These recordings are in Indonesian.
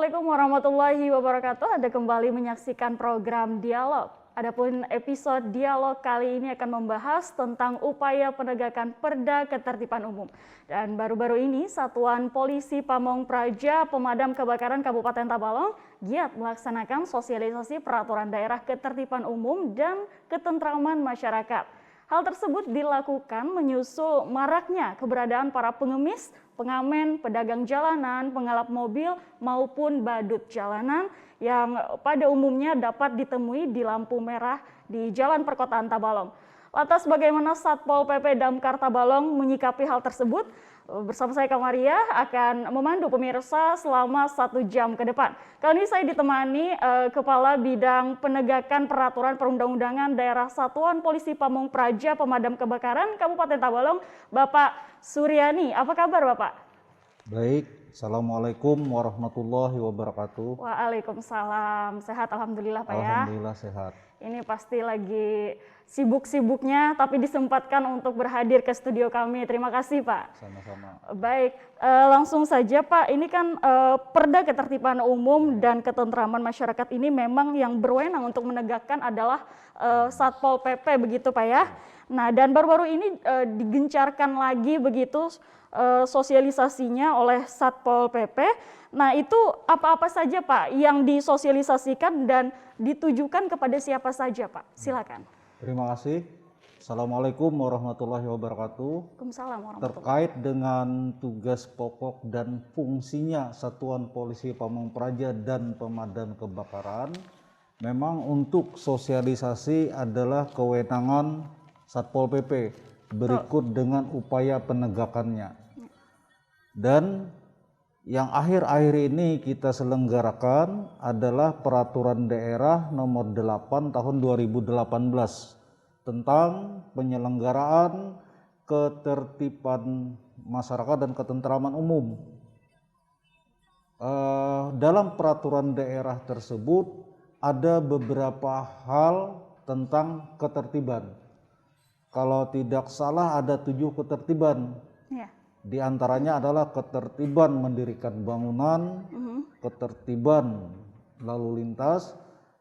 Assalamualaikum warahmatullahi wabarakatuh. Anda kembali menyaksikan program Dialog. Adapun episode Dialog kali ini akan membahas tentang upaya penegakan Perda Ketertiban Umum. Dan baru-baru ini Satuan Polisi Pamong Praja Pemadam Kebakaran Kabupaten Tabalong giat melaksanakan sosialisasi peraturan daerah ketertiban umum dan ketentraman masyarakat. Hal tersebut dilakukan menyusul maraknya keberadaan para pengemis, pengamen, pedagang jalanan, pengalap mobil, maupun badut jalanan yang pada umumnya dapat ditemui di lampu merah di Jalan Perkotaan Tabalong. Lantas bagaimana Satpol PP Damkar Tabalong menyikapi hal tersebut? Bersama saya Kamaria akan memandu pemirsa selama 1 jam ke depan. Kali ini saya ditemani Kepala Bidang Penegakan Peraturan Perundang-undangan Daerah Satuan Polisi Pamong Praja Pemadam Kebakaran Kabupaten Tabalong, Bapak Suryani. Apa kabar Bapak? Baik, Assalamualaikum warahmatullahi wabarakatuh. Waalaikumsalam. Sehat Alhamdulillah Pak ya? Alhamdulillah sehat. Ini pasti lagi sibuk-sibuknya tapi disempatkan untuk berhadir ke studio kami. Terima kasih Pak. Sama-sama. Baik, langsung saja Pak, ini kan Perda Ketertiban Umum dan Ketentraman Masyarakat ini memang yang berwenang untuk menegakkan adalah Satpol PP begitu Pak ya. Nah dan baru-baru ini digencarkan lagi begitu sosialisasinya oleh Satpol PP. Nah itu apa-apa saja Pak yang disosialisasikan dan ditujukan kepada siapa saja Pak? Silakan. Terima kasih. Assalamualaikum warahmatullahi wabarakatuh. Waalaikumsalam warahmatullahi. Terkait dengan tugas pokok dan fungsinya Satuan Polisi Pamong Praja dan Pemadam Kebakaran, memang untuk sosialisasi adalah kewenangan Satpol PP berikut dengan upaya penegakannya. Dan yang akhir-akhir ini kita selenggarakan adalah Peraturan Daerah Nomor 8 Tahun 2018 tentang penyelenggaraan ketertiban masyarakat dan ketentraman umum. Dalam peraturan daerah tersebut ada beberapa hal tentang ketertiban. Kalau tidak salah ada 7 ketertiban. Ya. Di antaranya adalah ketertiban mendirikan bangunan, ketertiban lalu lintas,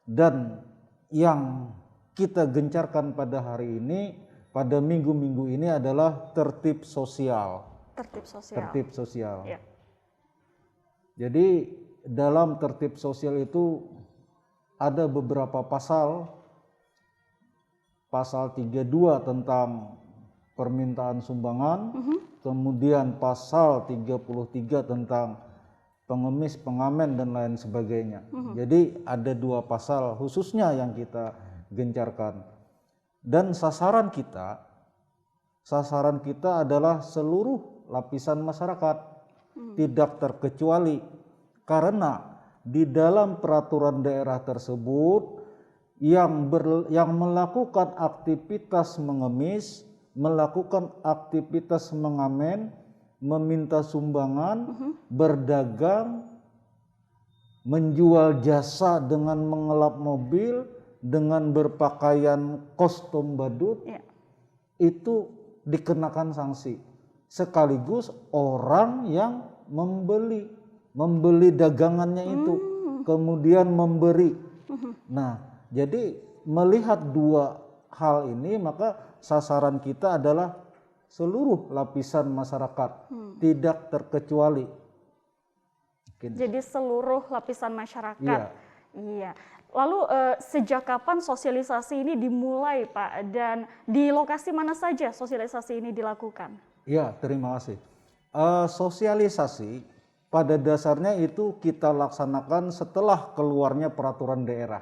dan yang kita gencarkan pada hari ini, pada minggu-minggu ini adalah tertib sosial. Tertib sosial. Tertib sosial. Ya. Jadi dalam tertib sosial itu ada beberapa pasal. Pasal 32 tentang permintaan sumbangan, kemudian pasal 33 tentang pengemis, pengamen dan lain sebagainya. Jadi ada 2 pasal khususnya yang kita gencarkan. Dan sasaran kita adalah seluruh lapisan masyarakat, tidak terkecuali, karena di dalam peraturan daerah tersebut yang melakukan aktivitas mengemis, melakukan aktivitas mengamen, meminta sumbangan, berdagang, menjual jasa dengan mengelap mobil, dengan berpakaian kostum badut, itu dikenakan sanksi. Sekaligus orang yang membeli dagangannya itu, kemudian memberi. Nah, jadi melihat 2 hal ini, maka sasaran kita adalah seluruh lapisan masyarakat, tidak terkecuali. Jadi seluruh lapisan masyarakat. Iya. Iya. Lalu sejak kapan sosialisasi ini dimulai Pak? Dan di lokasi mana saja sosialisasi ini dilakukan? Iya, terima kasih. Sosialisasi pada dasarnya itu kita laksanakan setelah keluarnya peraturan daerah.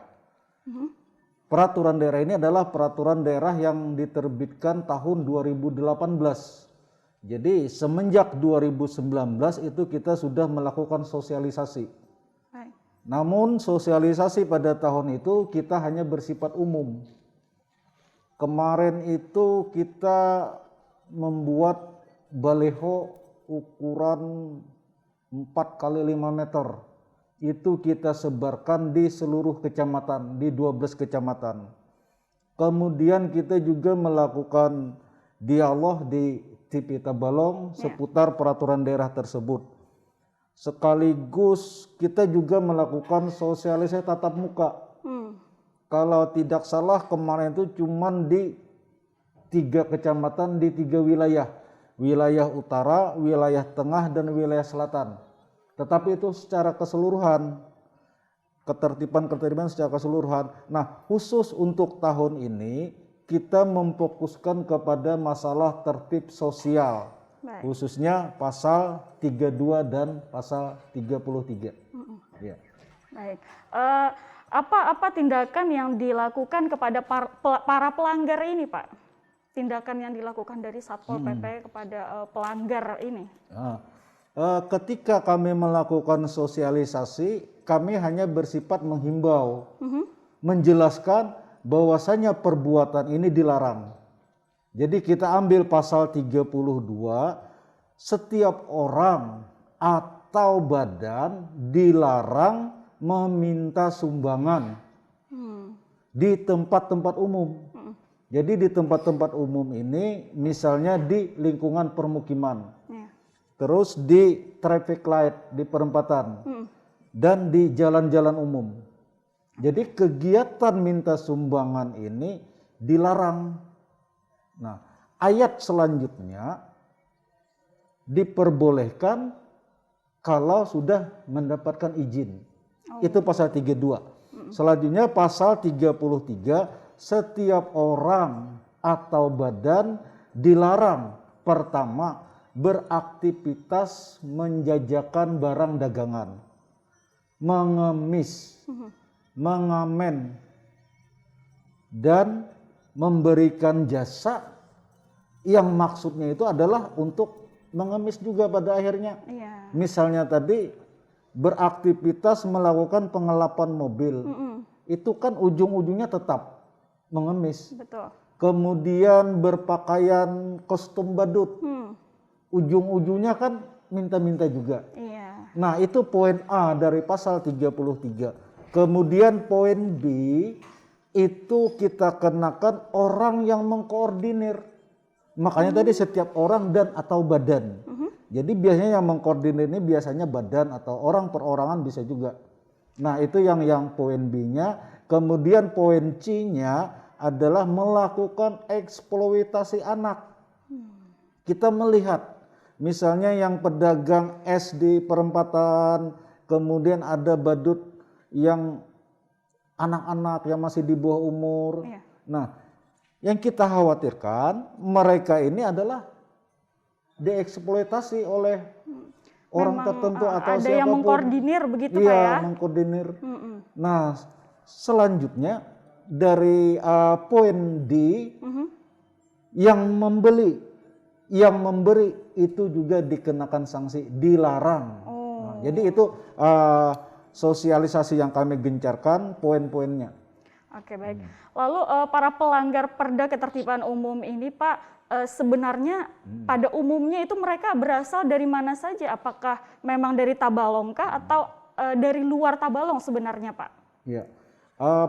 Peraturan daerah ini adalah peraturan daerah yang diterbitkan tahun 2018. Jadi semenjak 2019 itu kita sudah melakukan sosialisasi. Namun sosialisasi pada tahun itu kita hanya bersifat umum. Kemarin itu kita membuat baleho ukuran 4 kali 5 meter. Itu kita sebarkan di seluruh kecamatan, di 12 kecamatan. Kemudian kita juga melakukan dialog di TV Tabalong seputar peraturan daerah tersebut. sekaligus kita juga melakukan sosialisasi tatap muka. Kalau tidak salah kemarin itu cuman di 3 kecamatan di 3 wilayah. Wilayah utara, wilayah tengah, dan wilayah selatan. Tetapi itu secara keseluruhan, ketertiban secara keseluruhan. Nah, khusus untuk tahun ini kita memfokuskan kepada masalah tertib sosial. Baik. Khususnya pasal 32 dan pasal 33. Ya. Baik. Apa tindakan yang dilakukan kepada para pelanggar ini, Pak? Tindakan yang dilakukan dari Satpol PP kepada pelanggar ini? Ketika kami melakukan sosialisasi, kami hanya bersifat menghimbau, menjelaskan bahwasanya perbuatan ini dilarang. Jadi kita ambil pasal 32, setiap orang atau badan dilarang meminta sumbangan di tempat-tempat umum. Jadi di tempat-tempat umum ini misalnya di lingkungan permukiman, terus di traffic light, di perempatan, dan di jalan-jalan umum. Jadi kegiatan minta sumbangan ini dilarang. Nah, ayat selanjutnya diperbolehkan kalau sudah mendapatkan izin. Itu pasal 32. Selanjutnya pasal 33, setiap orang atau badan dilarang pertama beraktivitas menjajakan barang dagangan, mengemis, mengamen, dan memberikan jasa yang maksudnya itu adalah untuk mengemis juga pada akhirnya. Misalnya tadi beraktivitas melakukan pengelapan mobil, itu kan ujung-ujungnya tetap mengemis. Betul. Kemudian berpakaian kostum badut, ujung-ujungnya kan minta-minta juga. Nah, itu poin A dari pasal 33. Kemudian poin B itu kita kenakan orang yang mengkoordinir. Makanya tadi setiap orang dan atau badan. Jadi biasanya yang mengkoordinir ini biasanya badan atau orang perorangan bisa juga. Nah, itu yang poin B-nya. Kemudian poin C-nya adalah melakukan eksploitasi anak. Kita melihat misalnya yang pedagang es di perempatan, kemudian ada badut yang anak-anak yang masih di bawah umur. Nah, yang kita khawatirkan mereka ini adalah dieksploitasi oleh orang tertentu atau ada siapapun. yang mengkoordinir begitu, Pak ya? Iya, mengkoordinir. Nah, selanjutnya dari poin D, yang memberi itu juga dikenakan sanksi, dilarang. Nah, jadi itu sosialisasi yang kami gencarkan, poin-poinnya. Oke, baik. Lalu para pelanggar Perda Ketertiban Umum ini, Pak, sebenarnya pada umumnya itu mereka berasal dari mana saja? Apakah memang dari Tabalong kah atau dari luar Tabalong sebenarnya, Pak? Ya,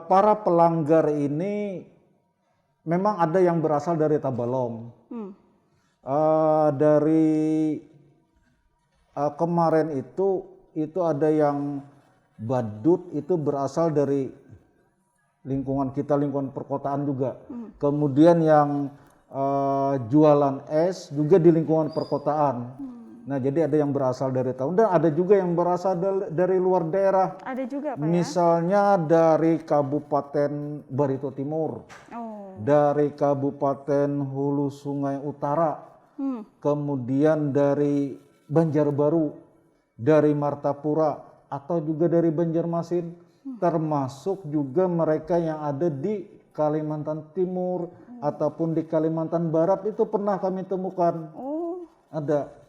para pelanggar ini memang ada yang berasal dari Tabalong. Dari kemarin itu ada yang badut itu berasal dari lingkungan kita, lingkungan perkotaan juga. Kemudian yang jualan es juga di lingkungan perkotaan. Nah, jadi ada yang berasal dari tahun dan ada juga yang berasal dari luar daerah. Ada juga, Pak, misalnya dari Kabupaten Barito Timur, dari Kabupaten Hulu Sungai Utara, kemudian dari Banjarbaru, dari Martapura, atau juga dari Banjarmasin, termasuk juga mereka yang ada di Kalimantan Timur ataupun di Kalimantan Barat itu pernah kami temukan.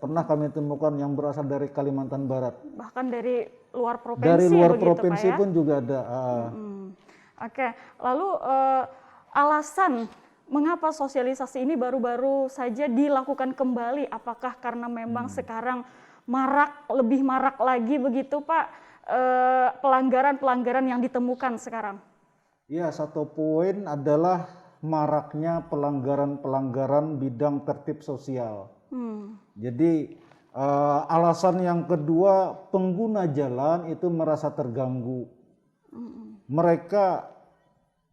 Pernah kami temukan yang berasal dari Kalimantan Barat. Bahkan dari luar provinsi. Dari luar begitu, provinsi Pak, ya? pun juga ada. Oke, lalu alasan mengapa sosialisasi ini baru-baru saja dilakukan kembali? Apakah karena memang sekarang lebih marak lagi begitu, Pak, pelanggaran-pelanggaran yang ditemukan sekarang? Ya, satu poin adalah maraknya pelanggaran-pelanggaran bidang tertib sosial. Jadi Alasan yang kedua, pengguna jalan itu merasa terganggu. Mereka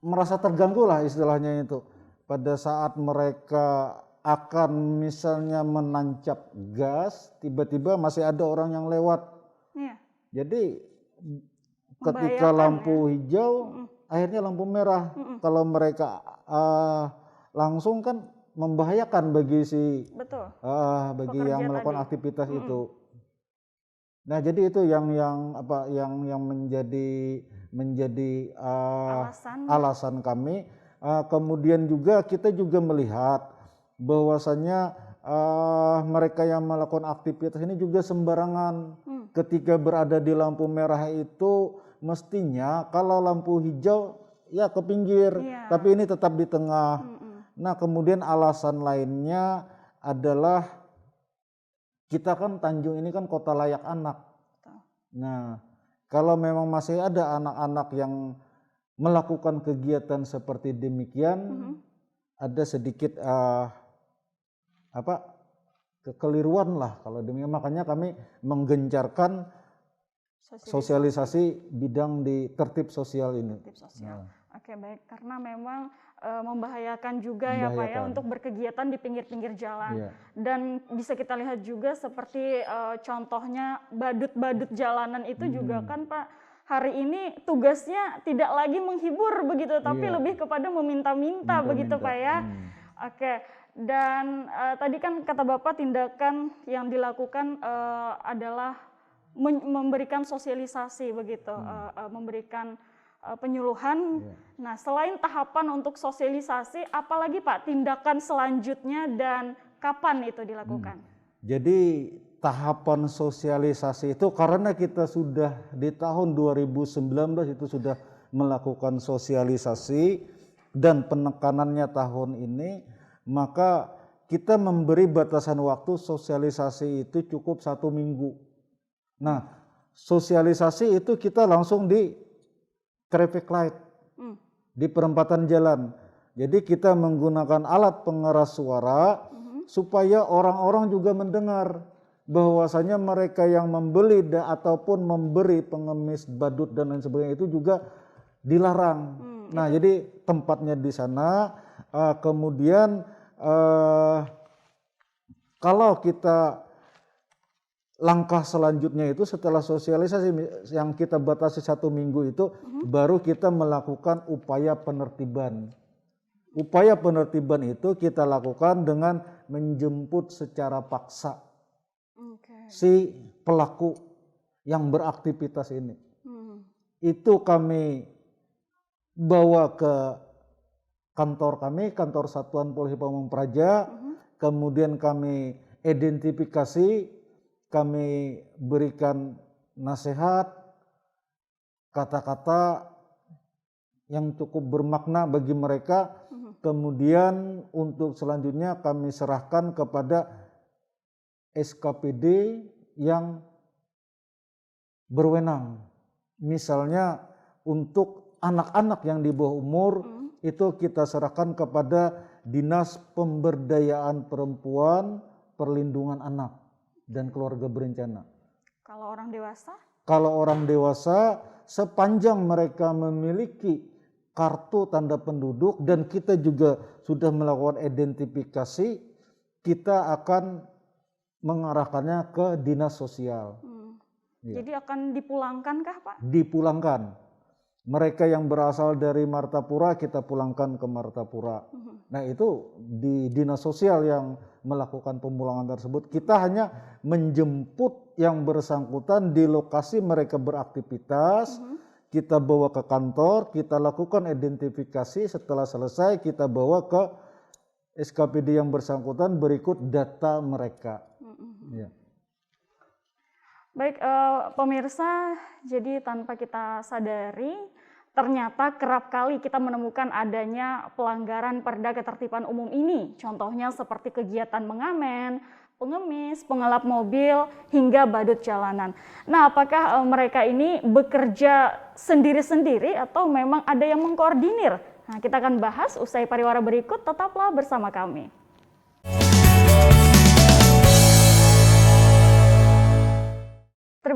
merasa terganggu lah istilahnya itu. Pada saat mereka akan misalnya menancap gas, tiba-tiba masih ada orang yang lewat. Iya. Jadi ketika lampu hijau, akhirnya lampu merah. Kalau mereka langsung kan membahayakan bagi Betul. bagi Pekerja yang melakukan tadi. aktivitas itu. Nah, jadi itu yang menjadi alasan kami. Kemudian juga kita juga melihat bahwasanya mereka yang melakukan aktivitas ini juga sembarangan. Ketika berada di lampu merah itu mestinya kalau lampu hijau ya ke pinggir, tapi ini tetap di tengah. Nah, kemudian alasan lainnya adalah kita kan Tanjung ini kan kota layak anak. Nah, kalau memang masih ada anak-anak yang melakukan kegiatan seperti demikian, ada sedikit kekeliruan lah kalau demikian. Makanya kami menggencarkan sosialisasi bidang di tertib sosial ini. Tertib sosial. Oke, baik, karena memang membahayakan juga ya Pak ya untuk berkegiatan di pinggir-pinggir jalan. Dan bisa kita lihat juga seperti contohnya badut-badut jalanan itu juga kan Pak, hari ini tugasnya tidak lagi menghibur begitu, tapi lebih kepada meminta-minta begitu Pak ya. Oke, dan tadi kan kata Bapak tindakan yang dilakukan adalah memberikan sosialisasi begitu, memberikan penyuluhan. Nah, selain tahapan untuk sosialisasi, apalagi Pak tindakan selanjutnya dan kapan itu dilakukan? Jadi tahapan sosialisasi itu karena kita sudah di tahun 2019 itu sudah melakukan sosialisasi dan penekanannya tahun ini, maka kita memberi batasan waktu sosialisasi itu cukup 1 minggu. Nah, sosialisasi itu kita langsung di traffic light, di perempatan jalan. Jadi kita menggunakan alat pengeras suara supaya orang-orang juga mendengar bahwasanya mereka yang membeli ataupun memberi pengemis badut dan lain sebagainya itu juga dilarang. Nah, jadi tempatnya di sana. Kemudian kalau kita langkah selanjutnya itu setelah sosialisasi yang kita batasi 1 minggu itu, baru kita melakukan upaya penertiban. Upaya penertiban itu kita lakukan dengan menjemput secara paksa si pelaku yang beraktivitas ini. Itu kami bawa ke kantor kami, kantor Satuan Polisi Pamung Praja, kemudian kami identifikasi, kami berikan nasihat, kata-kata yang cukup bermakna bagi mereka. Kemudian untuk selanjutnya kami serahkan kepada SKPD yang berwenang. Misalnya untuk anak-anak yang di bawah umur itu kita serahkan kepada Dinas Pemberdayaan Perempuan, Perlindungan Anak dan Keluarga Berencana. Kalau orang dewasa? Kalau orang dewasa sepanjang mereka memiliki kartu tanda penduduk dan kita juga sudah melakukan identifikasi, kita akan mengarahkannya ke dinas sosial. Jadi akan dipulangkankah Pak? Dipulangkan. Mereka yang berasal dari Martapura kita pulangkan ke Martapura. Nah, itu di dinas sosial yang melakukan pemulangan tersebut. Kita hanya menjemput yang bersangkutan di lokasi mereka beraktivitas. Kita bawa ke kantor, kita lakukan identifikasi. Setelah selesai kita bawa ke SKPD yang bersangkutan berikut data mereka. Ya. Baik, pemirsa, jadi tanpa kita sadari, ternyata kerap kali kita menemukan adanya pelanggaran perda ketertiban umum ini. Contohnya seperti kegiatan mengamen, pengemis, pengelap mobil, hingga badut jalanan. Nah, apakah mereka ini bekerja sendiri-sendiri atau memang ada yang mengkoordinir? Nah, kita akan bahas usai pariwara berikut, tetaplah bersama kami.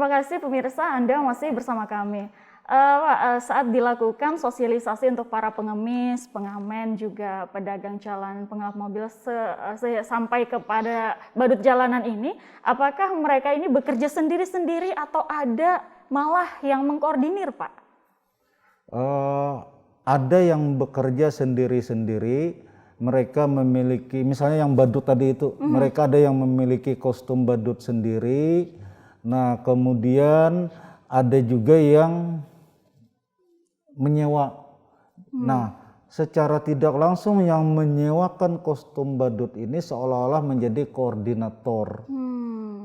Terima kasih pemirsa, Anda masih bersama kami. Pak, saat dilakukan sosialisasi untuk para pengemis, pengamen, juga pedagang jalan, pengelap mobil sampai kepada badut jalanan ini, apakah mereka ini bekerja sendiri-sendiri atau ada malah yang mengkoordinir, Pak? Ada yang bekerja sendiri-sendiri. Mereka memiliki, misalnya yang badut tadi itu, mereka ada yang memiliki kostum badut sendiri. Nah, kemudian ada juga yang menyewa. Nah, secara tidak langsung yang menyewakan kostum badut ini seolah-olah menjadi koordinator.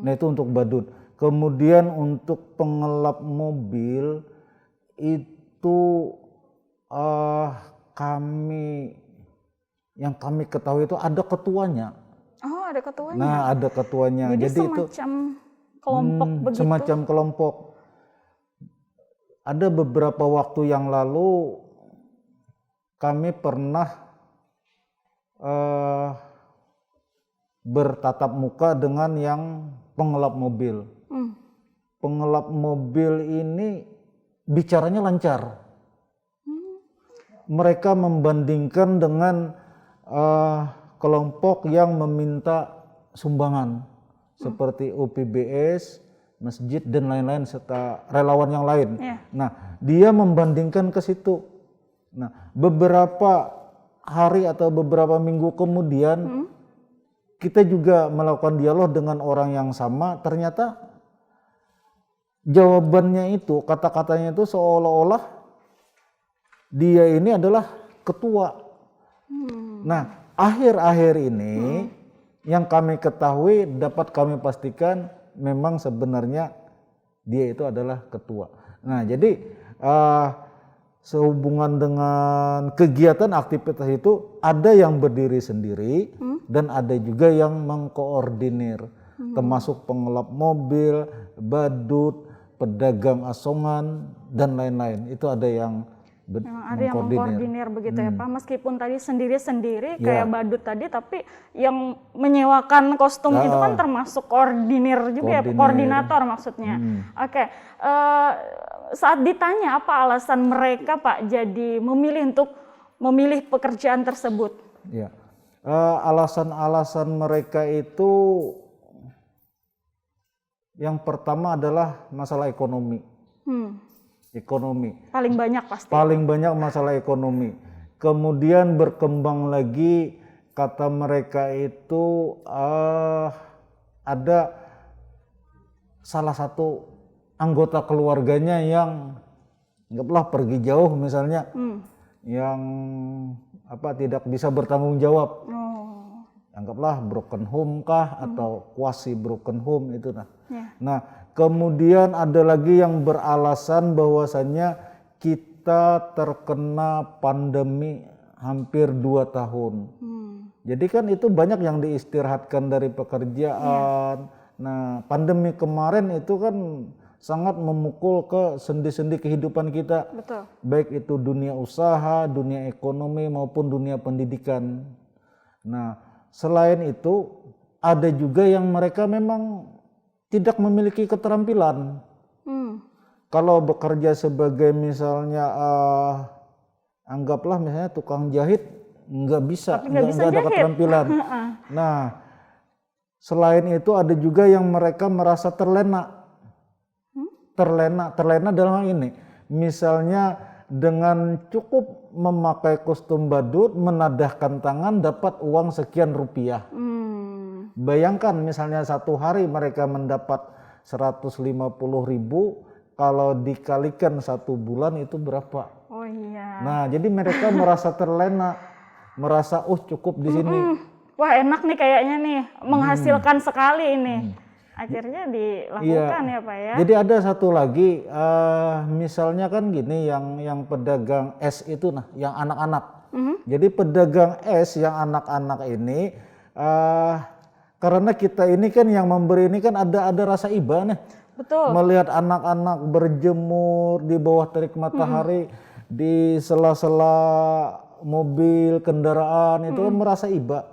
Nah, itu untuk badut. Kemudian untuk pengelap mobil itu yang kami ketahui itu ada ketuanya. Oh, ada ketuanya. Nah, ada ketuanya. Jadi itu semacam kelompok begitu. Semacam kelompok. Ada beberapa waktu yang lalu kami pernah bertatap muka dengan yang pengelap mobil. Pengelap mobil ini bicaranya lancar. Mereka membandingkan dengan kelompok yang meminta sumbangan seperti UPBS, masjid dan lain-lain serta relawan yang lain. Nah, dia membandingkan ke situ. Nah, beberapa hari atau beberapa minggu kemudian kita juga melakukan dialog dengan orang yang sama. Ternyata jawabannya itu, kata-katanya itu seolah-olah dia ini adalah ketua. Nah, akhir-akhir ini yang kami ketahui, dapat kami pastikan memang sebenarnya dia itu adalah ketua. Nah, jadi sehubungan dengan kegiatan aktivitas itu ada yang berdiri sendiri dan ada juga yang mengkoordinir, termasuk pengelap mobil, badut, pedagang asongan dan lain-lain. Itu ada yang memang ada yang mengkoordinir begitu ya Pak, meskipun tadi sendiri-sendiri kayak badut tadi, tapi yang menyewakan kostum itu kan termasuk koordinir juga ya, koordinator maksudnya. Oke, saat ditanya apa alasan mereka Pak jadi memilih untuk memilih pekerjaan tersebut? Ya, alasan-alasan mereka itu yang pertama adalah masalah ekonomi. Ekonomi. Paling banyak pasti. Paling banyak masalah ekonomi. Kemudian berkembang lagi, kata mereka itu ada salah satu anggota keluarganya yang anggaplah pergi jauh misalnya, yang tidak bisa bertanggung jawab. Anggaplah broken home kah atau quasi broken home itu nah. Nah, kemudian ada lagi yang beralasan bahwasannya kita terkena pandemi hampir 2 tahun. Jadi kan itu banyak yang diistirahatkan dari pekerjaan. Nah, pandemi kemarin itu kan sangat memukul ke sendi-sendi kehidupan kita. Betul. Baik itu dunia usaha, dunia ekonomi maupun dunia pendidikan. Nah, selain itu ada juga yang mereka memang tidak memiliki keterampilan. Kalau bekerja sebagai misalnya anggaplah misalnya tukang jahit, nggak bisa ada keterampilan. Nah, selain itu ada juga yang mereka merasa terlena. Terlena dalam hal ini, misalnya dengan cukup memakai kostum badut, menadahkan tangan dapat uang sekian rupiah. Bayangkan misalnya satu hari mereka mendapat 150.000, kalau dikalikan 1 bulan itu berapa? Oh iya. Nah, jadi mereka merasa terlena, merasa cukup di sini. Wah, enak nih kayaknya nih, menghasilkan sekali ini. Akhirnya dilakukan ya Pak ya. Jadi ada satu lagi, misalnya kan gini, yang pedagang es itu yang anak-anak. Jadi pedagang es yang anak-anak ini, karena kita ini kan yang memberi ini kan ada rasa iba nih. Betul. Melihat anak-anak berjemur di bawah terik matahari, di sela-sela mobil, kendaraan, itu kan merasa iba.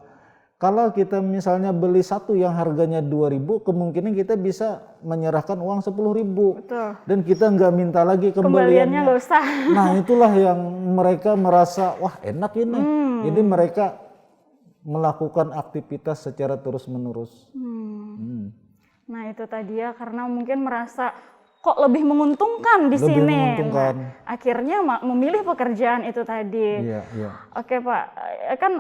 Kalau kita misalnya beli satu yang harganya 2.000, kemungkinan kita bisa menyerahkan uang 10.000. Betul. Dan kita nggak minta lagi Kembaliannya kembaliannya. nggak usah. Nah itulah yang mereka merasa, wah enak ini. Jadi mereka melakukan aktivitas secara terus-menerus. Nah itu tadi ya, karena mungkin merasa kok lebih menguntungkan di Lebih sini. menguntungkan. Nah, akhirnya memilih pekerjaan itu tadi. Iya, iya. Oke Pak, kan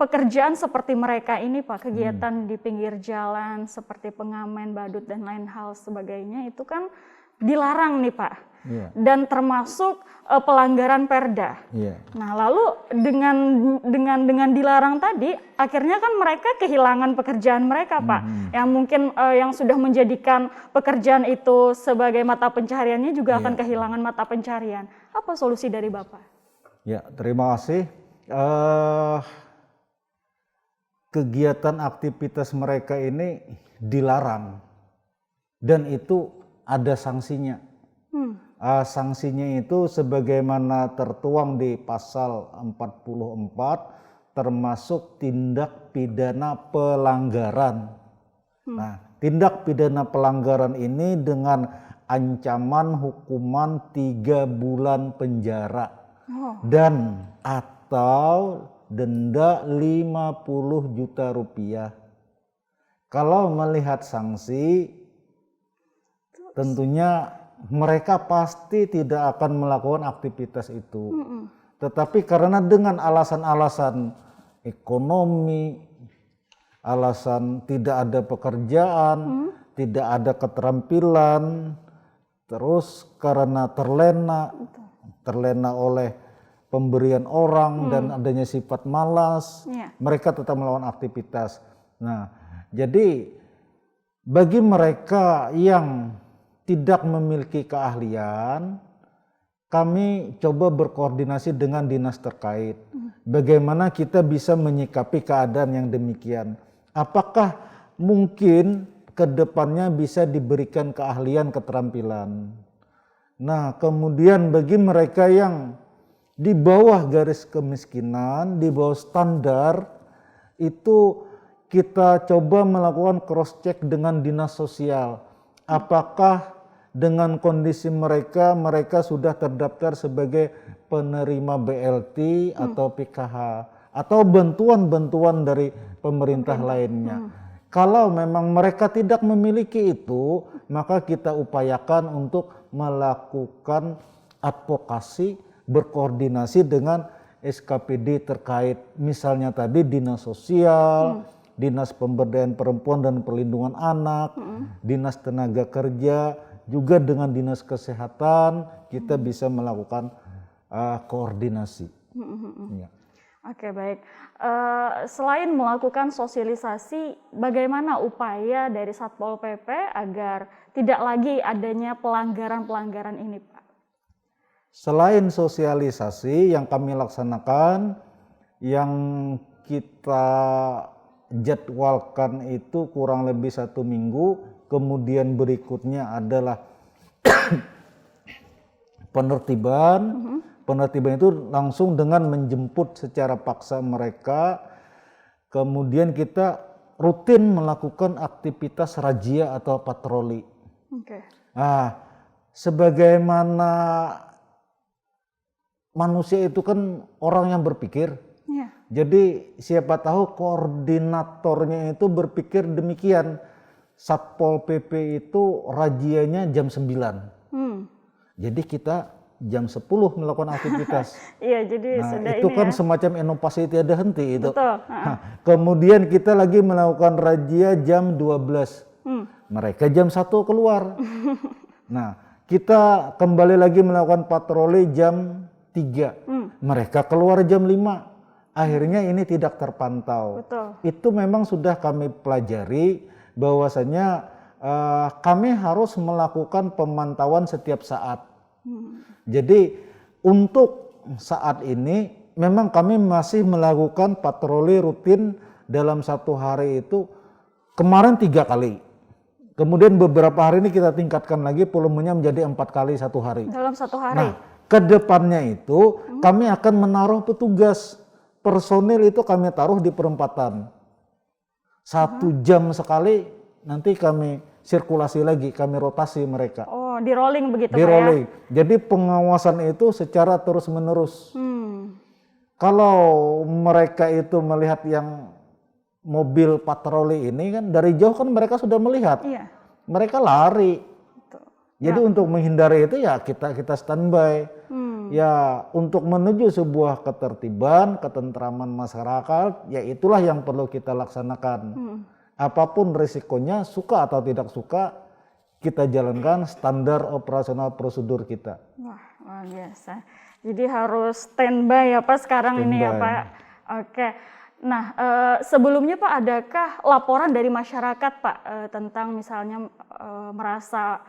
pekerjaan seperti mereka ini Pak, kegiatan di pinggir jalan seperti pengamen, badut dan lain hal sebagainya itu kan dilarang nih Pak. Iya. Dan termasuk pelanggaran perda. Iya. Nah, lalu dengan dilarang tadi, akhirnya kan mereka kehilangan pekerjaan mereka, Pak. Yang mungkin yang sudah menjadikan pekerjaan itu sebagai mata pencahariannya juga akan kehilangan mata pencaharian. Apa solusi dari Bapak? Ya, terima kasih. Kegiatan aktivitas mereka ini dilarang dan itu ada sanksinya. Sanksinya itu sebagaimana tertuang di pasal 44 termasuk tindak pidana pelanggaran. Nah, tindak pidana pelanggaran ini dengan ancaman hukuman 3 bulan penjara dan atau denda 50 juta rupiah. Kalau melihat sanksi, tentunya mereka pasti tidak akan melakukan aktivitas itu. Tetapi karena dengan alasan-alasan ekonomi, alasan tidak ada pekerjaan, tidak ada keterampilan, terus karena terlena oleh pemberian orang dan adanya sifat malas, mereka tetap melakukan aktivitas. Nah, jadi bagi mereka yang tidak memiliki keahlian, kami coba berkoordinasi dengan dinas terkait. Bagaimana kita bisa menyikapi keadaan yang demikian? Apakah mungkin ke depannya bisa diberikan keahlian, keterampilan? Nah, kemudian bagi mereka yang di bawah garis kemiskinan, di bawah standar, itu kita coba melakukan cross check dengan dinas sosial. Apakah dengan kondisi mereka sudah terdaftar sebagai penerima BLT atau PKH atau bantuan-bantuan dari pemerintah lainnya. Kalau memang mereka tidak memiliki itu, maka kita upayakan untuk melakukan advokasi, berkoordinasi dengan SKPD terkait, misalnya tadi dinas sosial, dinas pemberdayaan perempuan dan perlindungan anak, dinas tenaga kerja, juga dengan dinas kesehatan kita bisa melakukan koordinasi. Ya. Oke, baik. Selain melakukan sosialisasi, bagaimana upaya dari Satpol PP agar tidak lagi adanya pelanggaran-pelanggaran ini, Pak? Selain sosialisasi yang kami laksanakan, yang kita jadwalkan itu kurang lebih 1 minggu, kemudian berikutnya adalah penertiban. Penertiban itu langsung dengan menjemput secara paksa mereka, kemudian kita rutin melakukan aktivitas razia atau patroli. Nah, sebagaimana manusia itu kan orang yang berpikir, jadi siapa tahu koordinatornya itu berpikir demikian. Satpol PP itu razianya jam 9. Jadi kita jam 10 melakukan aktivitas. Iya, jadi nah, sudah itu ini kan ya. semacam inovasi tiada henti itu. Betul. Kemudian kita lagi melakukan razia jam 12. Mereka jam 1 keluar. Nah, kita kembali lagi melakukan patroli jam 3. Mereka keluar jam 5. Akhirnya ini tidak terpantau. Betul. Itu memang sudah kami pelajari bahwasanya kami harus melakukan pemantauan setiap saat. Jadi untuk saat ini memang kami masih melakukan patroli rutin dalam 1 hari itu kemarin 3 kali. Kemudian beberapa hari ini kita tingkatkan lagi volumenya menjadi 4 kali 1 hari. Dalam 1 hari? Nah, ke depannya itu kami akan menaruh petugas personil itu kami taruh di perempatan. 1 jam sekali nanti kami sirkulasi lagi, kami rotasi mereka. Oh, di rolling begitu Di Pak ya? rolling. Jadi pengawasan itu secara terus-menerus. Kalau mereka itu melihat yang mobil patroli ini kan dari jauh kan mereka sudah melihat. Iya. Mereka lari. Betul. Jadi untuk menghindari itu ya kita standby. Ya untuk menuju sebuah ketertiban, ketentraman masyarakat, ya itulah yang perlu kita laksanakan. Apapun risikonya, suka atau tidak suka, kita jalankan standar operasional prosedur kita. Wah, luar biasa. Jadi harus standby ya Pak sekarang ini ya Pak. Oke. Nah, sebelumnya Pak, adakah laporan dari masyarakat Pak tentang misalnya merasa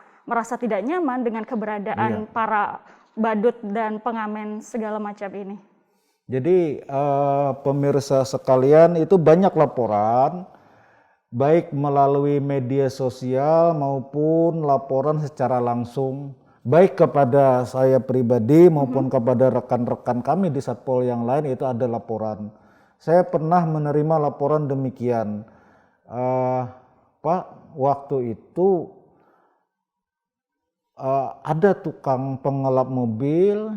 tidak nyaman dengan keberadaan para badut dan pengamen segala macam ini? Jadi pemirsa sekalian, itu banyak laporan, baik melalui media sosial maupun laporan secara langsung, baik kepada saya pribadi maupun kepada rekan-rekan kami di Satpol yang lain, itu ada laporan. Saya pernah menerima laporan demikian, Pak, waktu itu ada tukang pengelap mobil,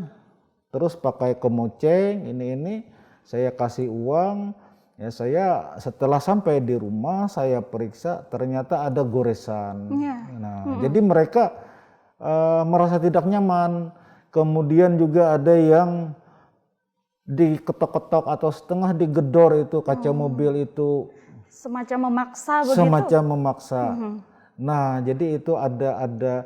terus pakai kemoceng, ini saya kasih uang, ya saya setelah sampai di rumah saya periksa ternyata ada goresan. Nah, jadi mereka merasa tidak nyaman. Kemudian juga ada yang diketok-ketok atau setengah digedor itu kaca mobil itu. Semacam memaksa begitu? Semacam memaksa. Nah, jadi itu ada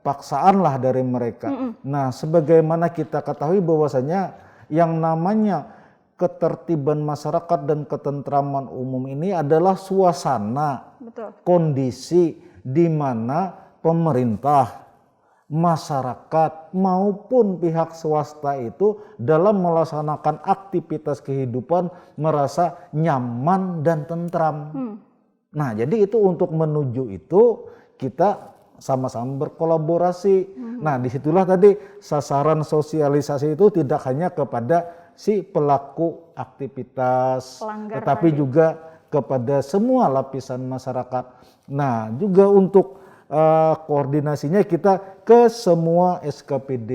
paksaan lah dari mereka. Nah, sebagaimana kita ketahui bahwasanya yang namanya ketertiban masyarakat dan ketentraman umum ini adalah suasana, kondisi di mana pemerintah, masyarakat maupun pihak swasta itu dalam melaksanakan aktivitas kehidupan merasa nyaman dan tentram. Nah, jadi itu untuk menuju itu kita sama-sama berkolaborasi. Nah, disitulah tadi sasaran sosialisasi itu tidak hanya kepada si pelaku aktivitas, tetapi juga kepada semua lapisan masyarakat. Nah, juga untuk koordinasinya kita ke semua SKPD.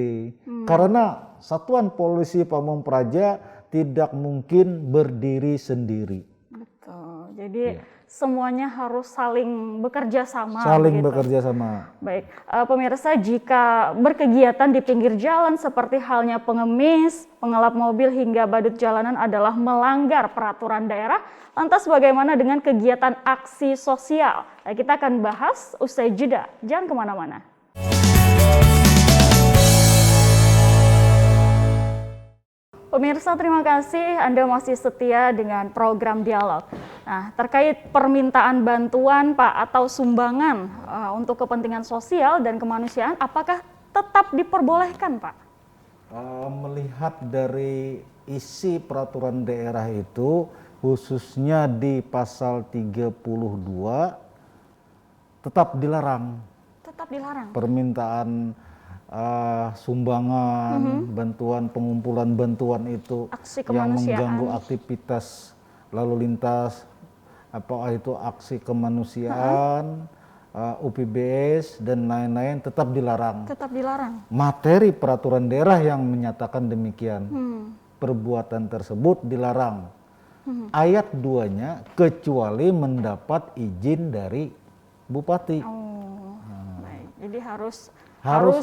Karena Satuan Polisi Pamung Praja tidak mungkin berdiri sendiri. Betul. Jadi semuanya harus saling bekerja sama. Saling bekerja sama. Baik, pemirsa, jika berkegiatan di pinggir jalan seperti halnya pengemis, pengelap mobil hingga badut jalanan adalah melanggar peraturan daerah, lantas bagaimana dengan kegiatan aksi sosial? Nah, kita akan bahas usai jeda. Jangan kemana-mana. Pemirsa, terima kasih Anda masih setia dengan program Dialog. Nah, terkait permintaan bantuan Pak atau sumbangan untuk kepentingan sosial dan kemanusiaan, apakah tetap diperbolehkan Pak? Melihat dari isi peraturan daerah itu, khususnya di pasal 32, tetap dilarang. Tetap dilarang? Permintaan sumbangan, bantuan, pengumpulan bantuan itu yang mengganggu aktivitas lalu lintas, apa itu aksi kemanusiaan, UPBS dan lain-lain tetap dilarang. Tetap dilarang. Materi peraturan daerah yang menyatakan demikian. Perbuatan tersebut dilarang. Ayat 2-nya kecuali mendapat izin dari bupati. Baik. Jadi harus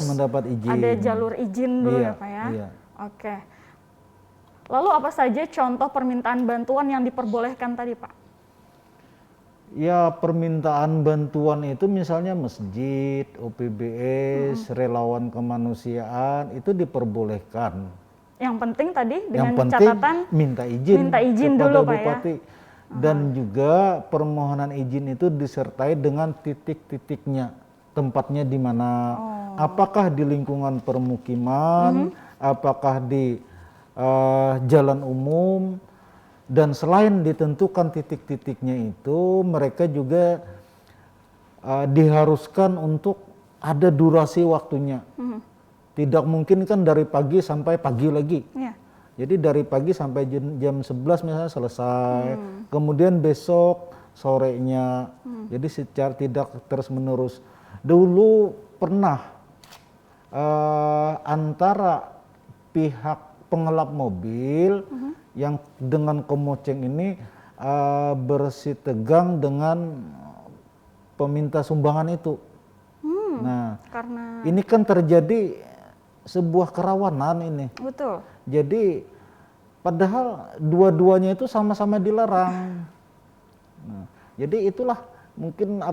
mendapat izin. Ada jalur izin dulu ya Pak ya? Iya. Oke. Lalu apa saja contoh permintaan bantuan yang diperbolehkan tadi Pak? Ya, permintaan bantuan itu misalnya masjid, OPBS, relawan kemanusiaan itu diperbolehkan. Yang penting tadi dengan yang penting, catatan minta izin kepada dulu, bupati. Pak ya. Dan juga permohonan izin itu disertai dengan titik-titiknya, tempatnya di mana. Apakah di lingkungan permukiman, apakah di jalan umum, dan selain ditentukan titik-titiknya itu, mereka juga diharuskan untuk ada durasi waktunya. Tidak mungkin kan dari pagi sampai pagi lagi. Jadi dari pagi sampai jam 11 misalnya selesai. Kemudian besok sorenya. Jadi secara tidak terus-menerus. Dulu pernah antara pihak pengelap mobil yang dengan kemoceng ini bersitegang dengan peminta sumbangan itu. Nah, Karena ini kan terjadi sebuah kerawanan ini. betul. Jadi padahal dua-duanya itu sama-sama dilarang. Nah, jadi itulah mungkin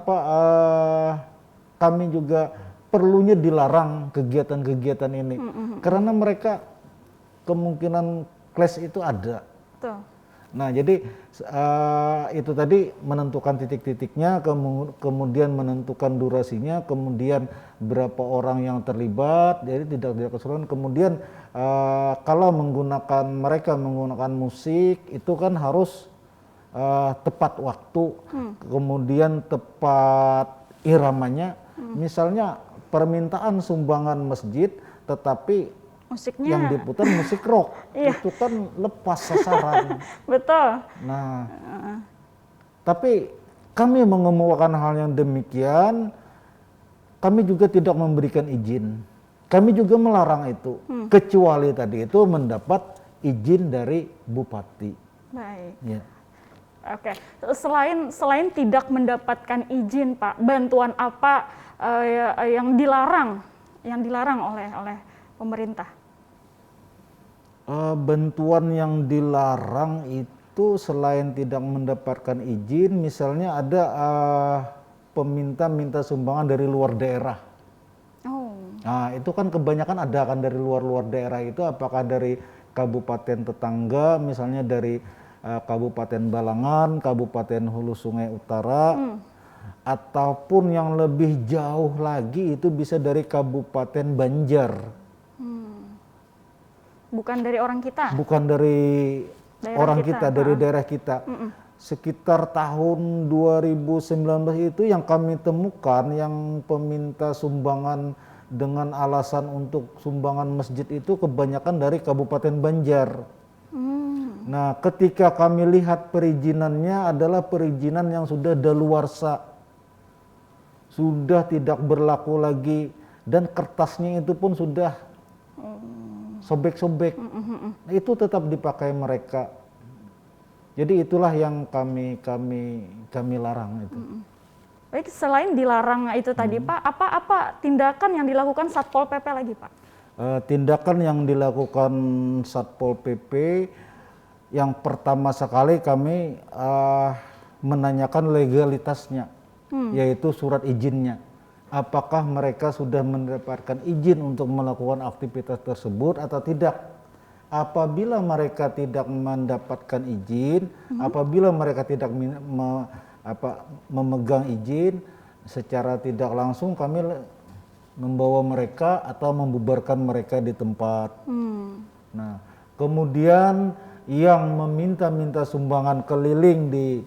kami juga perlunya dilarang kegiatan-kegiatan ini karena mereka kemungkinan clash itu ada. Betul. Nah, jadi itu tadi menentukan titik-titiknya, kemudian menentukan durasinya, kemudian berapa orang yang terlibat, jadi tidak keseluruhan. Kemudian kalau mereka menggunakan musik itu kan harus tepat waktu, kemudian tepat iramanya. Misalnya permintaan sumbangan masjid, tetapi Musiknya. yang diputar musik rock, itu kan lepas sasaran. Betul. Nah, tapi kami mengemukakan hal yang demikian, kami juga tidak memberikan izin. Kami juga melarang itu, kecuali tadi itu mendapat izin dari bupati. Baik. Ya. Oke. Selain tidak mendapatkan izin, Pak, bantuan apa yang dilarang oleh pemerintah? Bantuan yang dilarang itu selain tidak mendapatkan izin, misalnya ada minta sumbangan dari luar daerah. Oh. Nah, itu kan kebanyakan ada kan dari luar daerah itu, apakah dari kabupaten tetangga, misalnya dari Kabupaten Balangan, Kabupaten Hulu Sungai Utara, ataupun yang lebih jauh lagi itu bisa dari Kabupaten Banjar. Bukan dari orang kita? Bukan dari dari daerah kita. Sekitar tahun 2019 itu yang kami temukan yang peminta sumbangan dengan alasan untuk sumbangan masjid itu kebanyakan dari Kabupaten Banjar. Nah, ketika kami lihat perizinannya adalah perizinan yang sudah daluarsa, sudah tidak berlaku lagi, dan kertasnya itu pun sudah sobek-sobek. Itu tetap dipakai mereka. Jadi itulah yang kami larang itu. Baik, selain dilarang itu tadi, Pak, apa tindakan yang dilakukan Satpol PP lagi, Pak? Tindakan yang dilakukan Satpol PP, yang pertama sekali kami menanyakan legalitasnya, yaitu surat izinnya. Apakah mereka sudah mendapatkan izin untuk melakukan aktivitas tersebut atau tidak. Apabila mereka tidak mendapatkan izin, apabila mereka tidak memegang izin, secara tidak langsung kami membawa mereka atau membubarkan mereka di tempat. Nah, kemudian yang meminta sumbangan keliling di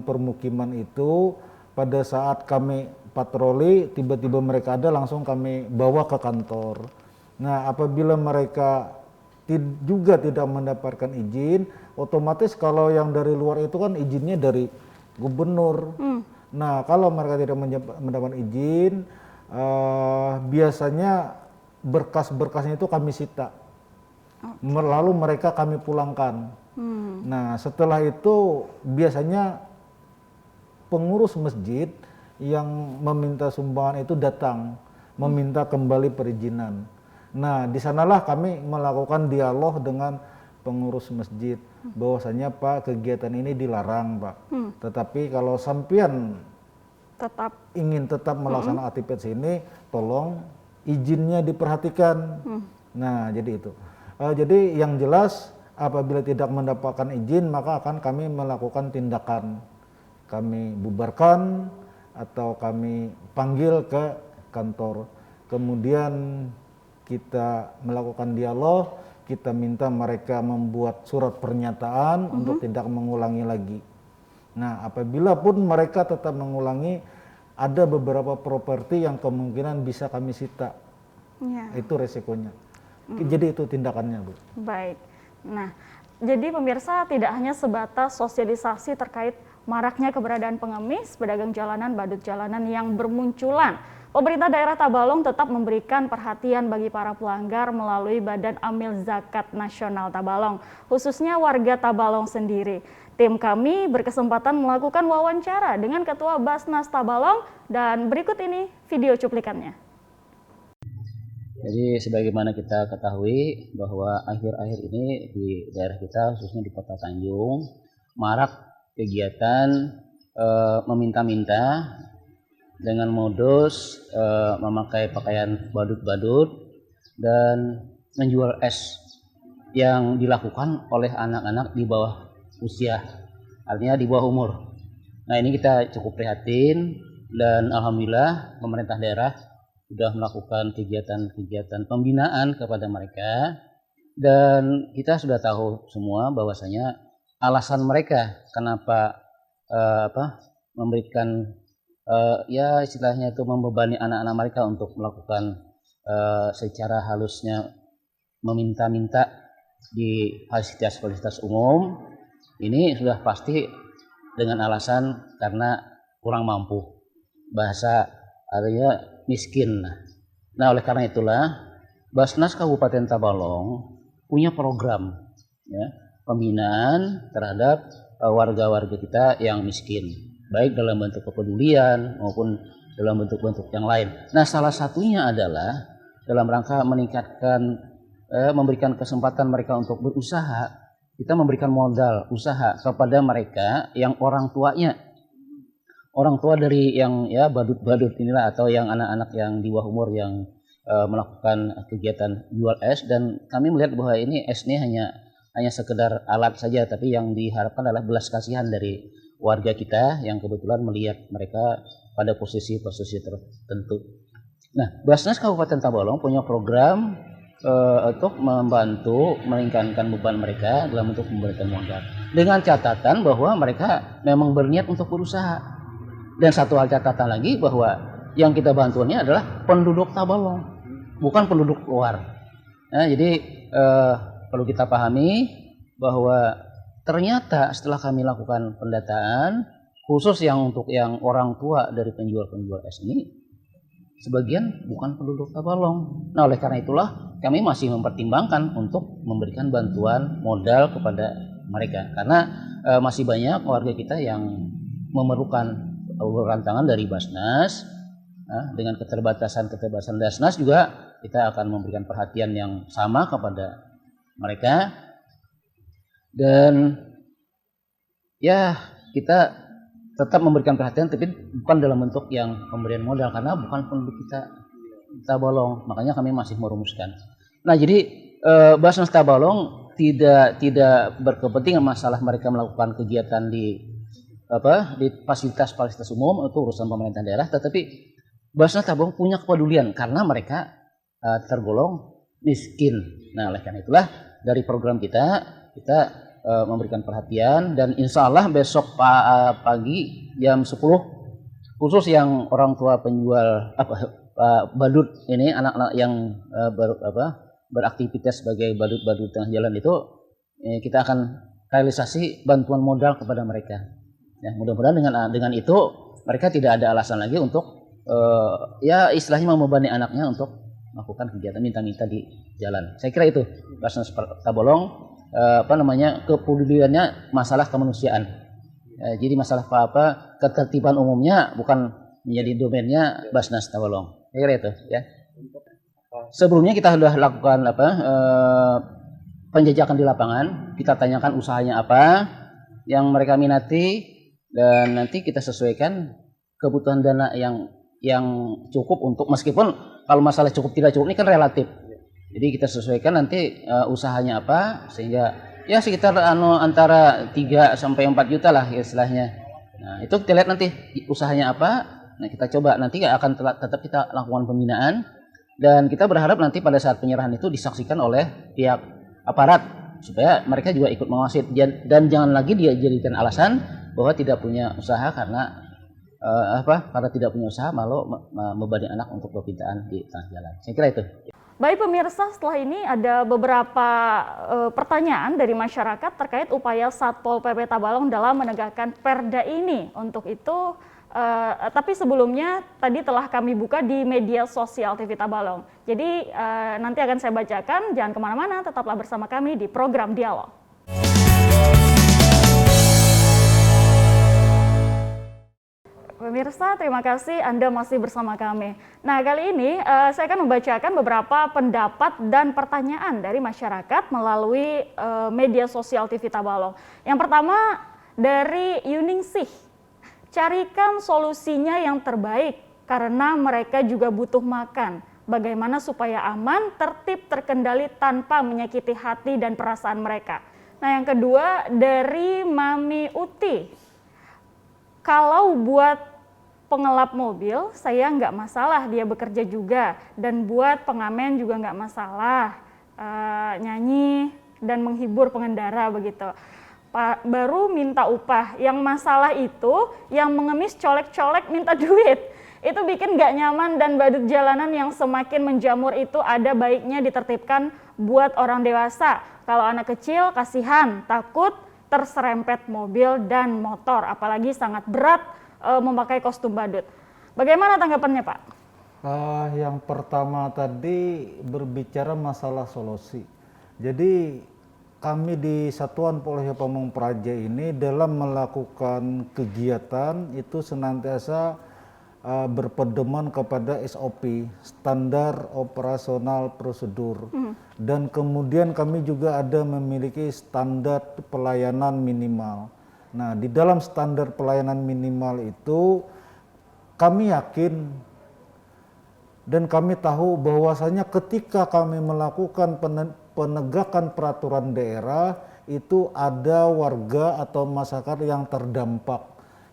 permukiman itu, pada saat kami patroli, tiba-tiba mereka ada, langsung kami bawa ke kantor. Nah, apabila mereka juga tidak mendapatkan izin, otomatis kalau yang dari luar itu kan izinnya dari gubernur. Nah, kalau mereka tidak mendapatkan izin, biasanya berkas-berkasnya itu kami sita. Lalu mereka kami pulangkan. Nah, setelah itu biasanya pengurus masjid yang meminta sumbangan itu datang meminta kembali perizinan. Nah, di sanalah kami melakukan dialog dengan pengurus masjid bahwasanya Pak, kegiatan ini dilarang, Pak. Tetapi kalau sampean ingin tetap melaksanakan aktivitas ini, tolong izinnya diperhatikan. Nah, jadi itu. Jadi yang jelas apabila tidak mendapatkan izin, maka akan kami melakukan tindakan. Kami bubarkan atau kami panggil ke kantor. Kemudian kita melakukan dialog, kita minta mereka membuat surat pernyataan untuk tidak mengulangi lagi. Nah, apabila pun mereka tetap mengulangi, ada beberapa properti yang kemungkinan bisa kami sita. Itu resikonya. Jadi itu tindakannya, Bu. Baik. Nah, jadi pemirsa tidak hanya sebatas sosialisasi terkait maraknya keberadaan pengemis, pedagang jalanan, badut jalanan yang bermunculan. Pemerintah daerah Tabalong tetap memberikan perhatian bagi para pelanggar melalui Badan Amil Zakat Nasional Tabalong, khususnya warga Tabalong sendiri. Tim kami berkesempatan melakukan wawancara dengan Ketua Basnas Tabalong dan berikut ini video cuplikannya. Jadi sebagaimana kita ketahui bahwa akhir-akhir ini di daerah kita, khususnya di Kota Tanjung, marak kegiatan meminta-minta dengan modus memakai pakaian badut-badut dan menjual es yang dilakukan oleh anak-anak di bawah usia, artinya di bawah umur. Nah, ini kita cukup prihatin dan alhamdulillah pemerintah daerah sudah melakukan kegiatan-kegiatan pembinaan kepada mereka, dan kita sudah tahu semua bahwasanya alasan mereka kenapa memberikan ya istilahnya itu membebani anak-anak mereka untuk melakukan secara halusnya meminta-minta di fasilitas-fasilitas umum. Ini sudah pasti dengan alasan karena kurang mampu, bahasa artinya miskin. Nah, oleh karena itulah Basnas Kabupaten Tabalong punya program ya, pembinaan terhadap warga-warga kita yang miskin, baik dalam bentuk kepedulian maupun dalam bentuk-bentuk yang lain. Nah, salah satunya adalah dalam rangka meningkatkan memberikan kesempatan mereka untuk berusaha. Kita memberikan modal usaha kepada mereka yang orang tua dari yang ya badut-badut inilah, atau yang anak-anak yang di bawah umur yang melakukan kegiatan jual es. Dan kami melihat bahwa ini es ini hanya sekedar alat saja, tapi yang diharapkan adalah belas kasihan dari warga kita yang kebetulan melihat mereka pada posisi-posisi tertentu. Nah, Basnas Kabupaten Tabalong punya program untuk membantu meringankan beban mereka dalam bentuk memberikan modal, dengan catatan bahwa mereka memang berniat untuk berusaha. Dan satu hal catatan lagi, bahwa yang kita bantuannya adalah penduduk Tabalong, bukan penduduk luar. Nah, jadi perlu kita pahami bahwa ternyata setelah kami lakukan pendataan, khusus yang untuk yang orang tua dari penjual-penjual es ini, sebagian bukan penduduk Tabalong. Nah, oleh karena itulah kami masih mempertimbangkan untuk memberikan bantuan modal kepada mereka, karena masih banyak warga kita yang memerlukan uluran tangan dari Basnas. Dengan keterbatasan Basnas juga kita akan memberikan perhatian yang sama kepada mereka, dan ya kita tetap memberikan perhatian, tapi bukan dalam bentuk yang pemberian modal, karena bukan penduduk kita Tabalong. Makanya kami masih merumuskan. Nah, jadi Basnas Tabalong tidak berkepentingan masalah mereka melakukan kegiatan di fasilitas-fasilitas umum, itu urusan pemerintah daerah, tetapi Basnas Tabalong punya kepedulian karena mereka tergolong miskin. Nah, oleh karena itulah dari program kita memberikan perhatian, dan insya Allah besok pagi jam 10 khusus yang orang tua penjual badut ini, anak-anak yang beraktivitas sebagai badut-badut tengah jalan itu, kita akan realisasi bantuan modal kepada mereka. Ya, mudah-mudahan dengan itu mereka tidak ada alasan lagi untuk ya istilahnya membebani anaknya untuk melakukan kegiatan minta-minta di jalan. Saya kira itu Basnas Tabalong kepeduliannya masalah kemanusiaan. Jadi masalah ketertiban umumnya bukan menjadi domainnya Basnas Tabalong. Saya kira itu ya. Sebelumnya kita sudah lakukan penjajakan di lapangan, kita tanyakan usahanya apa yang mereka minati, dan nanti kita sesuaikan kebutuhan dana yang cukup untuk, meskipun kalau masalah cukup tidak cukup ini kan relatif. Jadi kita sesuaikan nanti usahanya apa, sehingga ya sekitar antara 3 sampai 4 juta lah istilahnya. Nah, itu kita lihat nanti usahanya apa. Nah, kita coba nanti akan tetap kita lakukan pembinaan, dan kita berharap nanti pada saat penyerahan itu disaksikan oleh pihak aparat supaya mereka juga ikut mengawasi, dan jangan lagi dia jadikan alasan bahwa tidak punya usaha karena karena tidak punya usaha malu membebani anak untuk perpintaan di tengah jalan. Saya kira itu. Baik pemirsa, setelah ini ada beberapa pertanyaan dari masyarakat terkait upaya Satpol PP Tabalong dalam menegakkan perda ini. Untuk itu, tapi sebelumnya tadi telah kami buka di media sosial TV Tabalong. Jadi nanti akan saya bacakan, jangan kemana-mana, tetaplah bersama kami di program Dialog. Pemirsa, terima kasih Anda masih bersama kami. Nah, kali ini saya akan membacakan beberapa pendapat dan pertanyaan dari masyarakat melalui media sosial TV Tabalong. Yang pertama dari Yuningsih, carikan solusinya yang terbaik karena mereka juga butuh makan. Bagaimana supaya aman, tertib, terkendali tanpa menyakiti hati dan perasaan mereka. Nah, yang kedua dari Mami Uti. Kalau buat pengelap mobil, saya nggak masalah dia bekerja juga. Dan buat pengamen juga nggak masalah. Nyanyi dan menghibur pengendara begitu. Baru minta upah. Yang masalah itu yang mengemis colek-colek minta duit. Itu bikin nggak nyaman dan badut jalanan yang semakin menjamur itu ada baiknya ditertibkan buat orang dewasa. Kalau anak kecil kasihan, takut terserempet mobil dan motor, apalagi sangat berat memakai kostum badut. Bagaimana tanggapannya, Pak? Yang pertama tadi berbicara masalah solusi. Jadi kami di Satuan Polisi Pamong Praja ini dalam melakukan kegiatan itu senantiasa berpedoman kepada SOP, standar operasional prosedur. Dan kemudian kami juga ada memiliki standar pelayanan minimal. Nah, di dalam standar pelayanan minimal itu kami yakin dan kami tahu bahwasanya ketika kami melakukan penegakan peraturan daerah itu ada warga atau masyarakat yang terdampak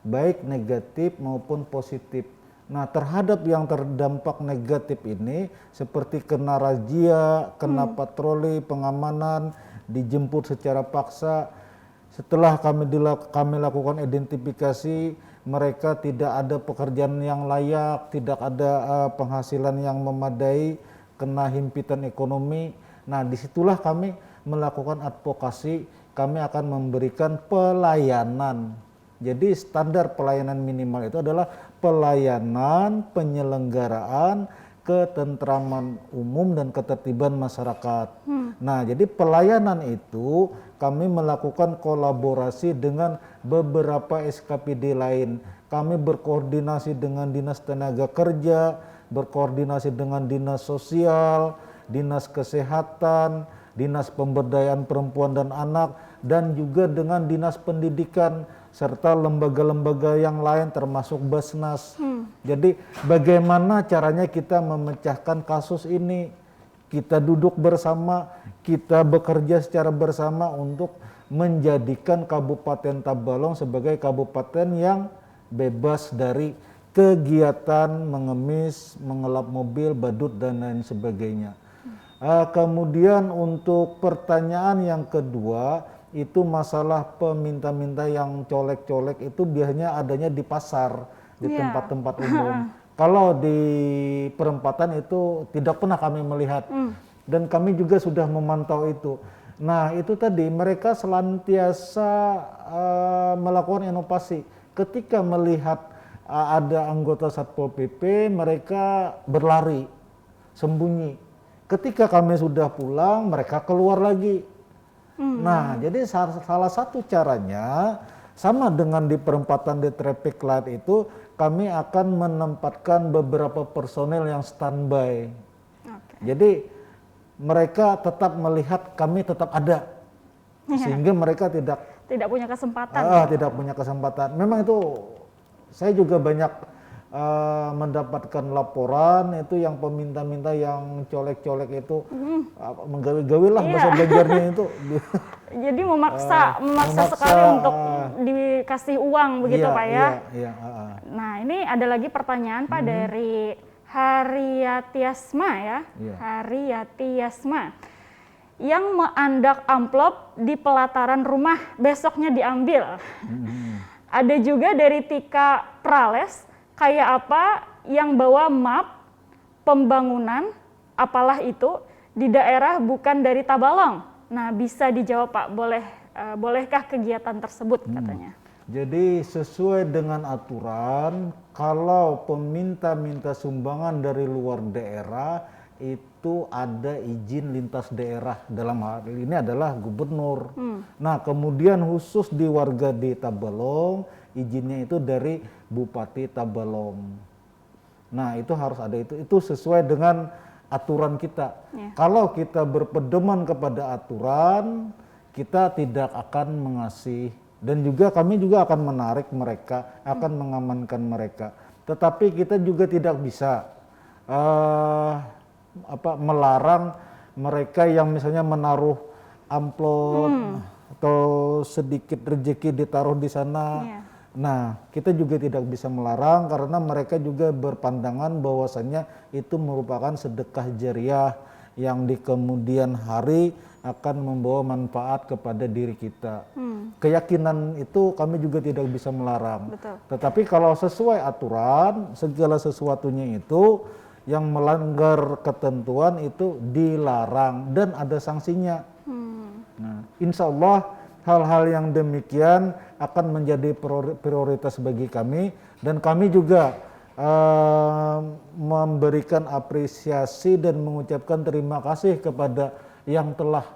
baik negatif maupun positif. Nah, terhadap yang terdampak negatif ini seperti kena razia, kena patroli, pengamanan, dijemput secara paksa. Setelah kami lakukan identifikasi, mereka tidak ada pekerjaan yang layak, tidak ada penghasilan yang memadai, kena himpitan ekonomi. Nah, disitulah kami melakukan advokasi, kami akan memberikan pelayanan. Jadi standar pelayanan minimal itu adalah pelayanan penyelenggaraan ketentraman umum dan ketertiban masyarakat. Nah, jadi pelayanan itu kami melakukan kolaborasi dengan beberapa SKPD lain. Kami berkoordinasi dengan Dinas Tenaga Kerja, berkoordinasi dengan Dinas Sosial, Dinas Kesehatan, Dinas Pemberdayaan Perempuan dan Anak, dan juga dengan Dinas Pendidikan serta lembaga-lembaga yang lain termasuk Basnas. Jadi bagaimana caranya kita memecahkan kasus ini? Kita duduk bersama, kita bekerja secara bersama untuk menjadikan Kabupaten Tabalong sebagai kabupaten yang bebas dari kegiatan mengemis, mengelap mobil, badut dan lain sebagainya. Kemudian untuk pertanyaan yang kedua, itu masalah peminta-minta yang colek-colek itu biasanya adanya di pasar, di tempat-tempat umum. Kalau di perempatan itu tidak pernah kami melihat. Dan kami juga sudah memantau itu. Nah, itu tadi mereka senantiasa melakukan inovasi. Ketika melihat ada anggota Satpol PP, mereka berlari, sembunyi. Ketika kami sudah pulang, mereka keluar lagi. Nah, jadi salah satu caranya sama dengan di perempatan di traffic light itu kami akan menempatkan beberapa personel yang standby. Jadi mereka tetap melihat kami tetap ada, sehingga mereka tidak punya kesempatan. Tidak punya kesempatan. Memang itu saya juga banyak mendapatkan laporan itu yang peminta-minta yang colek-colek itu menggawi-gawi lah bahasa belajarnya itu. Jadi memaksa sekali untuk dikasih uang begitu Pak ya. Nah, ini ada lagi pertanyaan Pak dari Haryatiasma ya. Haryatiasma yang mengandak amplop di pelataran rumah besoknya diambil. Ada juga dari Tika Prales, kayak apa yang bawa map pembangunan apalah itu di daerah bukan dari Tabalong. Nah, bisa dijawab Pak, bolehkah kegiatan tersebut katanya? Jadi sesuai dengan aturan, kalau peminta minta sumbangan dari luar daerah itu ada izin lintas daerah, dalam hal ini adalah gubernur. Nah, kemudian khusus di warga di Tabalong, izinnya itu dari Bupati Tabalong. Nah, itu harus ada, itu sesuai dengan aturan kita. Kalau kita berpedoman kepada aturan, kita tidak akan mengasih, dan juga kami juga akan menarik mereka, akan mengamankan mereka. Tetapi kita juga tidak bisa melarang mereka yang misalnya menaruh amplop atau sedikit rezeki ditaruh di sana. Nah, kita juga tidak bisa melarang karena mereka juga berpandangan bahwasannya itu merupakan sedekah jariah yang di kemudian hari akan membawa manfaat kepada diri kita. Keyakinan itu kami juga tidak bisa melarang. Betul. Tetapi kalau sesuai aturan, segala sesuatunya itu yang melanggar ketentuan itu dilarang dan ada sanksinya. Nah, insya Allah hal-hal yang demikian akan menjadi prioritas bagi kami, dan kami juga memberikan apresiasi dan mengucapkan terima kasih kepada yang telah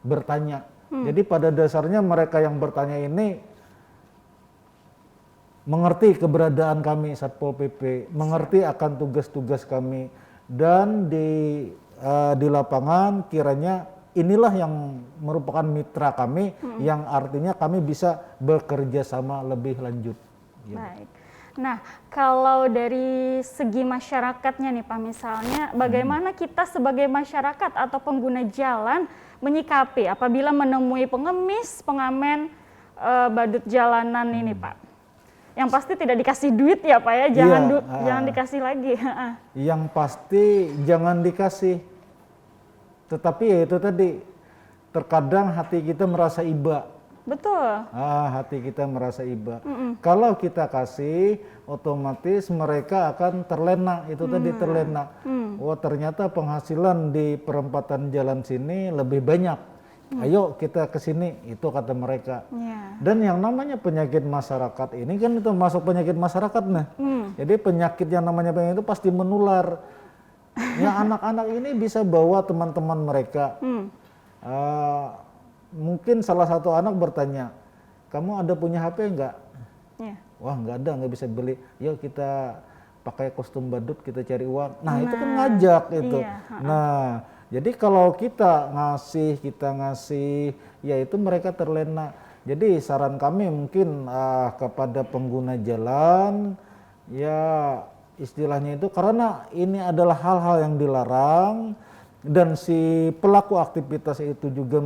bertanya. Jadi pada dasarnya mereka yang bertanya ini mengerti keberadaan kami Satpol PP, mengerti akan tugas-tugas kami, dan di lapangan kiranya inilah yang merupakan mitra kami, yang artinya kami bisa bekerja sama lebih lanjut. Baik. Nah, kalau dari segi masyarakatnya nih Pak, misalnya bagaimana kita sebagai masyarakat atau pengguna jalan menyikapi apabila menemui pengemis, pengamen, badut jalanan ini Pak? Yang pasti tidak dikasih duit ya Pak ya, jangan dikasih lagi. Yang pasti jangan dikasih. Tetapi ya itu tadi, terkadang hati kita merasa iba. Betul. Hati kita merasa iba. Kalau kita kasih, otomatis mereka akan terlena. Itu tadi terlena. Oh, ternyata penghasilan di perempatan jalan sini lebih banyak. Ayo kita ke sini, itu kata mereka. Dan yang namanya penyakit masyarakat ini kan itu masuk penyakit masyarakat. Jadi penyakit yang namanya penyakit itu pasti menular. Ya, anak-anak ini bisa bawa teman-teman mereka. Mungkin salah satu anak bertanya, kamu ada punya HP enggak? Wah, enggak ada, nggak bisa beli. Yuk kita pakai kostum badut, kita cari uang. Nah, itu kan ngajak itu. Nah, jadi kalau kita ngasih, ya itu mereka terlena. Jadi saran kami mungkin kepada pengguna jalan, ya istilahnya itu, karena ini adalah hal-hal yang dilarang dan si pelaku aktivitas itu juga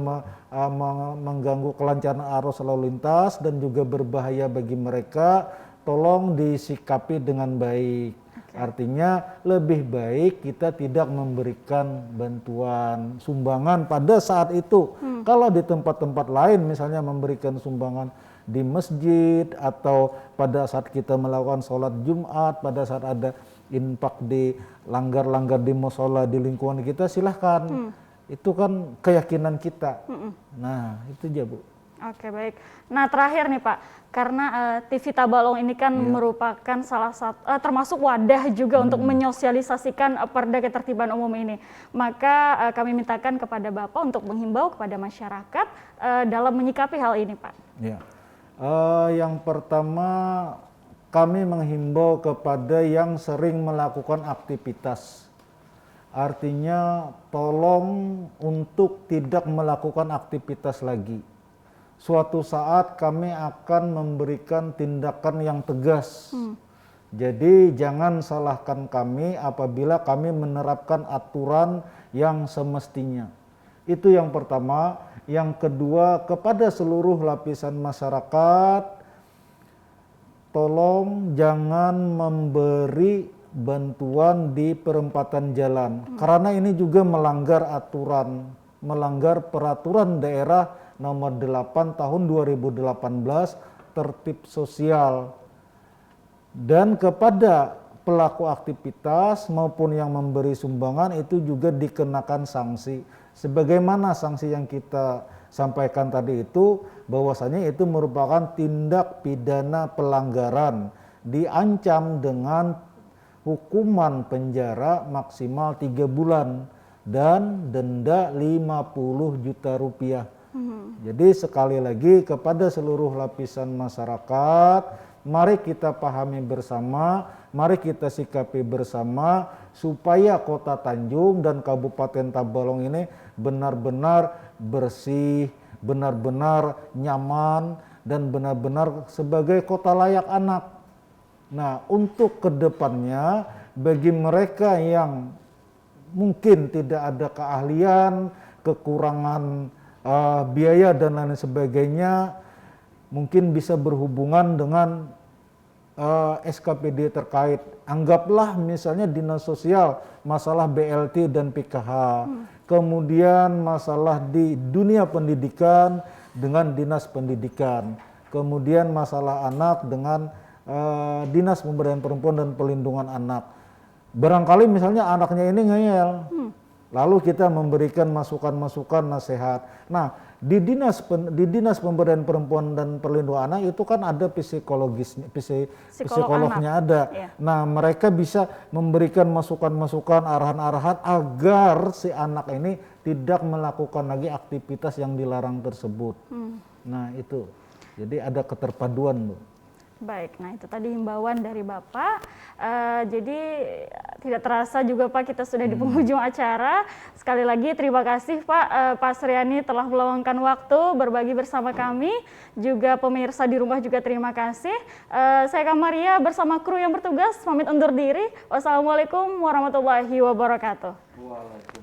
mengganggu kelancaran arus lalu lintas dan juga berbahaya bagi mereka, tolong disikapi dengan baik. Artinya lebih baik kita tidak memberikan bantuan sumbangan pada saat itu. Kalau di tempat-tempat lain misalnya memberikan sumbangan di masjid atau pada saat kita melakukan sholat Jumat, pada saat ada infak di langgar-langgar di musola di lingkungan kita, silahkan. Itu kan keyakinan kita. Nah, itu aja Bu. Oke, baik. Nah, terakhir nih Pak, karena TV Tabalong ini kan merupakan salah satu termasuk wadah juga untuk menyosialisasikan Perda Ketertiban Umum ini. Maka kami mintakan kepada Bapak untuk menghimbau kepada masyarakat dalam menyikapi hal ini, Pak. Ya. Yang pertama, kami menghimbau kepada yang sering melakukan aktivitas. Artinya tolong untuk tidak melakukan aktivitas lagi. Suatu saat kami akan memberikan tindakan yang tegas. Jadi jangan salahkan kami apabila kami menerapkan aturan yang semestinya. Itu yang pertama. Yang kedua, kepada seluruh lapisan masyarakat, tolong jangan memberi bantuan di perempatan jalan. Karena ini juga melanggar aturan, melanggar peraturan daerah nomor 8 tahun 2018 tertib sosial. Dan kepada pelaku aktivitas maupun yang memberi sumbangan itu juga dikenakan sanksi. Sebagaimana sanksi yang kita sampaikan tadi itu, bahwasanya itu merupakan tindak pidana pelanggaran, diancam dengan hukuman penjara maksimal 3 bulan dan denda 50 juta rupiah. Jadi sekali lagi kepada seluruh lapisan masyarakat, mari kita pahami bersama, mari kita sikapi bersama supaya Kota Tanjung dan Kabupaten Tabalong ini benar-benar bersih, benar-benar nyaman, dan benar-benar sebagai kota layak anak. Nah, untuk kedepannya bagi mereka yang mungkin tidak ada keahlian, kekurangan biaya dan lain sebagainya, mungkin bisa berhubungan dengan SKPD terkait. Anggaplah misalnya dinas sosial, masalah BLT dan PKH. Kemudian masalah di dunia pendidikan dengan dinas pendidikan. Kemudian masalah anak dengan dinas pemberdayaan perempuan dan pelindungan anak. Barangkali misalnya anaknya ini ngeyel. Lalu kita memberikan masukan-masukan nasihat. Nah, di dinas pemberdayaan perempuan dan perlindungan anak itu kan ada psikolognya ada. Iya. Nah, mereka bisa memberikan masukan-masukan, arahan-arahan agar si anak ini tidak melakukan lagi aktivitas yang dilarang tersebut. Nah, itu. Jadi ada keterpaduan, Bu. Baik, nah itu tadi himbauan dari Bapak. Jadi tidak terasa juga Pak, kita sudah di penghujung acara. Sekali lagi terima kasih Pak Sriani telah meluangkan waktu berbagi bersama kami. Juga pemirsa di rumah juga terima kasih. Saya Kamaria bersama kru yang bertugas pamit undur diri. Wassalamualaikum warahmatullahi wabarakatuh.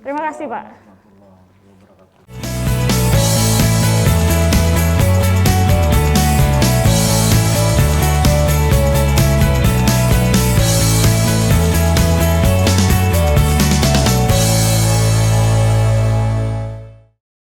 Terima kasih Pak.